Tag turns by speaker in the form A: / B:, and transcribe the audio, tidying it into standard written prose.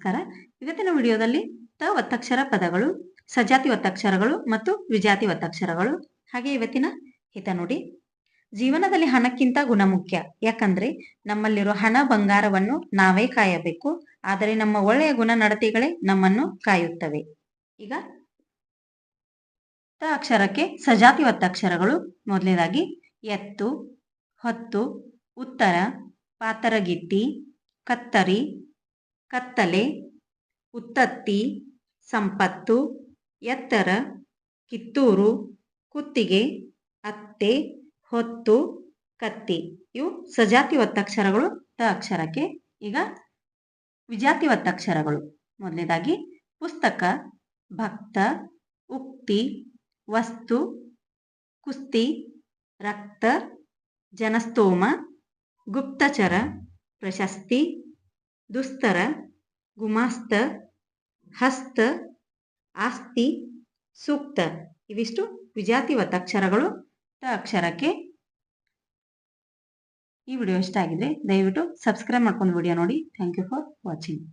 A: ನಮಸ್ಕಾರ. ಇವತ್ತಿನ ವಿಡಿಯೋದಲ್ಲಿ ತ ಒತ್ತಕ್ಷರ ಪದಗಳು, ಸಜಾತಿ ಒತ್ತಕ್ಷರಗಳು ಮತ್ತು ವಿಜಾತಿ ಒತ್ತಕ್ಷರಗಳು. ಹಾಗೆ ಇವತ್ತಿನ ಹಿತ ನೋಡಿ. ಜೀವನದಲ್ಲಿ ಹಣಕ್ಕಿಂತ ಗುಣ ಮುಖ್ಯ. ಯಾಕಂದ್ರೆ ನಮ್ಮಲ್ಲಿರೋ ಹಣ ಬಂಗಾರವನ್ನು ನಾವೇ ಕಾಯಬೇಕು, ಆದರೆ ನಮ್ಮ ಒಳ್ಳೆಯ ಗುಣ ನಡತೆಗಳೇ ನಮ್ಮನ್ನು ಕಾಯುತ್ತವೆ. ಈಗ ತ ಅಕ್ಷರಕ್ಕೆ ಸಜಾತಿ ಒತ್ತಕ್ಷರಗಳು. ಮೊದಲನೇದಾಗಿ ಎತ್ತು, ಹೊತ್ತು, ಉತ್ತರ, ಪಾತರಗಿತ್ತಿ, ಕತ್ತರಿ, ಕತ್ತಲೆ, ಉತ್ತತ್ತಿ, ಸಂಪತ್ತು, ಎತ್ತರ, ಕಿತ್ತೂರು, ಕುತ್ತಿಗೆ, ಅತ್ತೆ, ಹೊತ್ತು, ಕತ್ತಿ. ಇವು ಸಜಾತಿ ಒತ್ತಕ್ಷರಗಳು ತ ಅಕ್ಷರಕ್ಕೆ. ಈಗ ವಿಜಾತಿ ಒತ್ತಕ್ಷರಗಳು. ಮೊದಲನೇದಾಗಿ ಪುಸ್ತಕ, ಭಕ್ತ, ಉಕ್ತಿ, ವಸ್ತು, ಕುಸ್ತಿ, ರಕ್ತ, ಜನಸ್ತೋಮ, ಗುಪ್ತಚರ, ಪ್ರಶಸ್ತಿ, ದುಸ್ತರ, ಗುಮಾಸ್ತ, ಹಸ್ತ, ಆಸ್ತಿ, ಸೂಕ್ತ. ಇವಿಷ್ಟು ವಿಜಾತಿ ಒತ್ತಕ್ಷರಗಳು ತ ಅಕ್ಷರಕ್ಕೆ. ಈ ವಿಡಿಯೋ ಇಷ್ಟ ಆಗಿದ್ರೆ ದಯವಿಟ್ಟು ಸಬ್ಸ್ಕ್ರೈಬ್ ಮಾಡ್ಕೊಂಡು ವಿಡಿಯೋ ನೋಡಿ. Thank you for watching.